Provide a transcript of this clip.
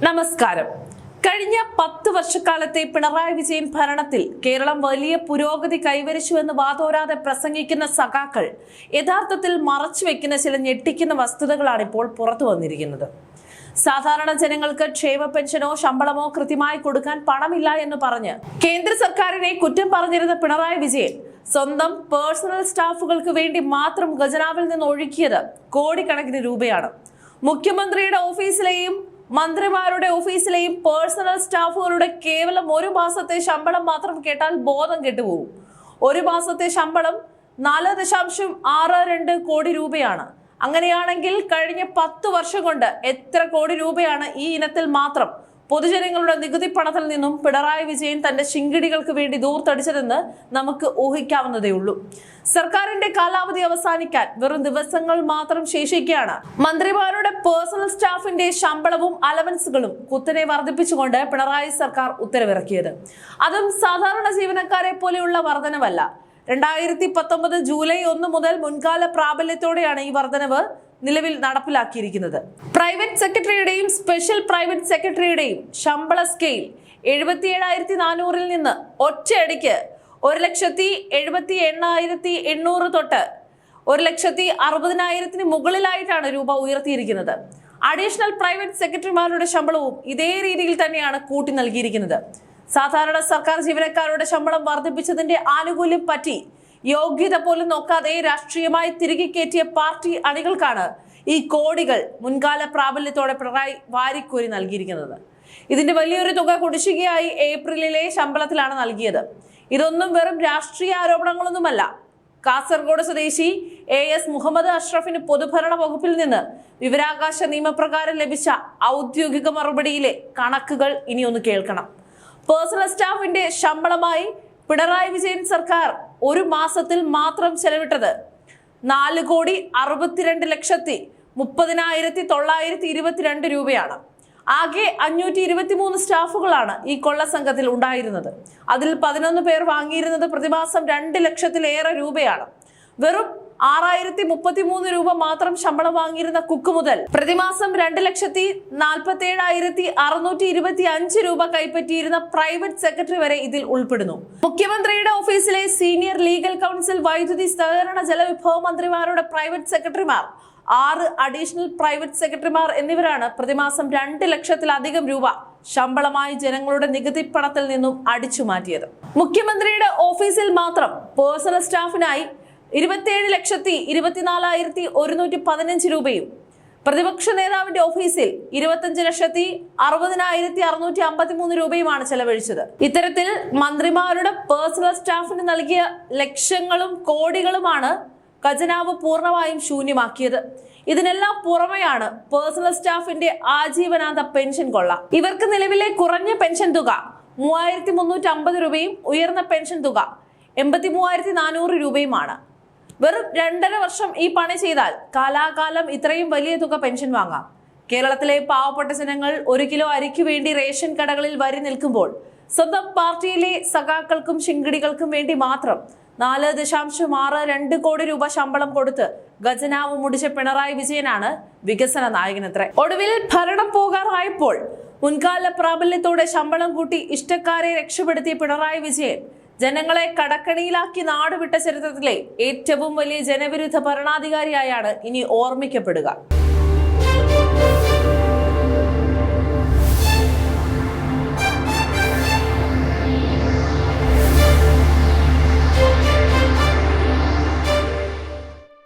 നമസ്കാരം. കഴിഞ്ഞ 10 വർഷക്കാലത്തെ പിണറായി വിജയൻ ഭരണത്തിൽ കേരളം വലിയ പുരോഗതി കൈവരിച്ചുവെന്ന് വാതോരാതെ പ്രസംഗിക്കുന്ന സഖാക്കൾ യഥാർത്ഥത്തിൽ മറച്ചുവെക്കുന്ന ചില ഞെട്ടിക്കുന്ന വസ്തുതകളാണ് ഇപ്പോൾ പുറത്തു വന്നിരിക്കുന്നത്. സാധാരണ ജനങ്ങൾക്ക് ക്ഷേമ പെൻഷനോ ശമ്പളമോ കൃത്യമായി കൊടുക്കാൻ പണമില്ല എന്ന് പറഞ്ഞ് കേന്ദ്ര സർക്കാരിനെ കുറ്റം പറഞ്ഞിരുന്ന പിണറായി വിജയൻ സ്വന്തം പേഴ്സണൽ സ്റ്റാഫുകൾക്ക് വേണ്ടി മാത്രം ഖജനാവിൽ നിന്ന് ഒഴുക്കിയത് കോടിക്കണക്കിന് രൂപയാണ്. മുഖ്യമന്ത്രിയുടെ ഓഫീസിലെയും മന്ത്രിമാരുടെ ഓഫീസിലെയും പേഴ്സണൽ സ്റ്റാഫുകളുടെ കേവലം ഒരു മാസത്തെ ശമ്പളം മാത്രം കേട്ടാൽ ബോധം കെട്ടുപോകും. ഒരു മാസത്തെ ശമ്പളം 4.62 കോടി രൂപയാണ്. അങ്ങനെയാണെങ്കിൽ കഴിഞ്ഞ 10 വർഷം കൊണ്ട് എത്ര കോടി രൂപയാണ് ഈ ഇനത്തിൽ മാത്രം പൊതുജനങ്ങളുടെ നികുതി പണത്തിൽ നിന്നും പിണറായി വിജയൻ തന്റെ ശിങ്കിടികൾക്ക് വേണ്ടി ദൂർത്തടിച്ചതെന്ന് നമുക്ക് ഊഹിക്കാവുന്നതേ ഉള്ളൂ. സർക്കാരിന്റെ കാലാവധി അവസാനിക്കാൻ വെറും ദിവസങ്ങൾ മാത്രം ശേഷിക്കുകയാണ് മന്ത്രിമാരുടെ പേഴ്സണൽ സ്റ്റാഫിന്റെ ശമ്പളവും അലവൻസുകളും കുത്തനെ വർദ്ധിപ്പിച്ചുകൊണ്ട് പിണറായി സർക്കാർ ഉത്തരവിറക്കിയത്. അതും സാധാരണ ജീവനക്കാരെ പോലെയുള്ള വർധനവല്ല. 2019 ജൂലൈ 1 മുതൽ മുൻകാല പ്രാബല്യത്തോടെയാണ് ഈ വർധനവ് നിലവിൽ നടപ്പിലാക്കിയിരിക്കുന്നത്. പ്രൈവറ്റ് സെക്രട്ടറിയുടെയും സ്പെഷ്യൽ പ്രൈവറ്റ് സെക്രട്ടറിയുടെയും ശമ്പള സ്കെയിൽ 77,400 നിന്ന് ഒറ്റയടിക്ക് 1,78,800 തൊട്ട് 1,60,000 മുകളിലായിട്ടാണ് രൂപ ഉയർത്തിയിരിക്കുന്നത്. അഡീഷണൽ പ്രൈവറ്റ് സെക്രട്ടറിമാരുടെ ശമ്പളവും ഇതേ രീതിയിൽ തന്നെയാണ് കൂട്ടി നൽകിയിരിക്കുന്നത്. സാധാരണ സർക്കാർ ജീവനക്കാരുടെ ശമ്പളം വർദ്ധിപ്പിച്ചതിന്റെ ആനുകൂല്യം പറ്റി യോഗ്യത പോലും നോക്കാതെ രാഷ്ട്രീയമായി തിരികെ കയറ്റിയ പാർട്ടി അണികൾക്കാണ് ഈ കോടികൾ മുൻകാല പ്രാബല്യത്തോടെ പിണറായി വാരിക്കോരി നൽകിയിരിക്കുന്നത്. ഇതിന്റെ വലിയൊരു തുക കുടിശ്ശികയായി ഏപ്രിലിലെ ശമ്പളത്തിലാണ് നൽകിയത്. ഇതൊന്നും വെറും രാഷ്ട്രീയ ആരോപണങ്ങളൊന്നുമല്ല. കാസർഗോഡ് സ്വദേശി AS മുഹമ്മദ് അഷ്റഫിന് പൊതുഭരണ വകുപ്പിൽ നിന്ന് വിവരാവകാശ നിയമപ്രകാരം ലഭിച്ച ഔദ്യോഗിക മറുപടിയിലെ കണക്കുകൾ ഇനി ഒന്ന് കേൾക്കണം. പേഴ്സണൽ സ്റ്റാഫിന്റെ ശമ്പളമായി പിണറായി വിജയൻ സർക്കാർ ഒരു മാസത്തിൽ മാത്രം ചെലവിട്ടത് 4,62,30,922 രൂപയാണ്. ആകെ 523 സ്റ്റാഫുകളാണ് ഈ കൊള്ള സംഘത്തിൽ ഉണ്ടായിരുന്നത്. അതിൽ 11 പേർ വാങ്ങിയിരുന്നത് പ്രതിമാസം 2 ലക്ഷത്തിലേറെ രൂപയാണ്. വെറും 6,033 രൂപ മാത്രം ശമ്പളം വാങ്ങിയിരുന്ന കുക്ക് മുതൽ പ്രതിമാസം 2,47,625 രൂപ കൈപ്പറ്റിയിരുന്ന പ്രൈവറ്റ് സെക്രട്ടറി വരെ ഇതിൽ ഉൾപ്പെടുന്നു. മുഖ്യമന്ത്രിയുടെ ഓഫീസിലെ സീനിയർ ലീഗൽ കൗൺസിൽ, വൈദ്യുതി, സഹകരണ, ജലവിഭവ മന്ത്രിമാരുടെ പ്രൈവറ്റ് സെക്രട്ടറിമാർ, 6 അഡീഷണൽ പ്രൈവറ്റ് സെക്രട്ടറിമാർ എന്നിവരാണ് പ്രതിമാസം 2 ലക്ഷത്തിലധികം രൂപ ശമ്പളമായി ജനങ്ങളുടെ നികുതി പണത്തിൽ നിന്നും അടിച്ചു മാറ്റിയത്. മുഖ്യമന്ത്രിയുടെ ഓഫീസിൽ മാത്രം പേഴ്സണൽ സ്റ്റാഫിനായി 27,24,115 രൂപയും പ്രതിപക്ഷ നേതാവിന്റെ ഓഫീസിൽ 25,60,653 രൂപയുമാണ് ചെലവഴിച്ചത്. ഇത്തരത്തിൽ മന്ത്രിമാരുടെ പേഴ്സണൽ സ്റ്റാഫിന് നൽകിയ ലക്ഷങ്ങളും കോടികളുമാണ് ഖജനാവ് പൂർണ്ണമായും ശൂന്യമാക്കിയത്. ഇതിനെല്ലാം പുറമെയാണ് പേഴ്സണൽ സ്റ്റാഫിന്റെ ആജീവനാന്ത പെൻഷൻ കൊള്ള. ഇവർക്ക് നിലവിലെ കുറഞ്ഞ പെൻഷൻ തുക 3,350 രൂപയും ഉയർന്ന പെൻഷൻ തുക 83,400 രൂപയുമാണ്. വെറും 2.5 വർഷം ഈ പണി ചെയ്താൽ കാലാകാലം ഇത്രയും വലിയ തുക പെൻഷൻ വാങ്ങാം. കേരളത്തിലെ പാവപ്പെട്ട ജനങ്ങൾ 1 കിലോ അരിക്ക് വേണ്ടി റേഷൻ കടകളിൽ വരി നിൽക്കുമ്പോൾ സ്വന്തം പാർട്ടിയിലെ സഖാക്കൾക്കും ശിങ്കിടികൾക്കും വേണ്ടി മാത്രം 4.62 കോടി രൂപ ശമ്പളം കൊടുത്ത് ഖജനാവ് മുടിച്ച പിണറായി വിജയനാണ് വികസന നായകനത്രേ. ഒടുവിൽ ഭരണം പോകാറായപ്പോൾ മുൻകാല പ്രാബല്യത്തോടെ ശമ്പളം കൂട്ടി ഇഷ്ടക്കാരെ രക്ഷപ്പെടുത്തിയ പിണറായി വിജയൻ ജനങ്ങളെ കടക്കണിയിലാക്കി നാടുവിട്ട ചരിത്രത്തിലെ ഏറ്റവും വലിയ ജനവിരുദ്ധ ഭരണാധികാരിയായാണ് ഇനി ഓർമ്മിക്കപ്പെടുക.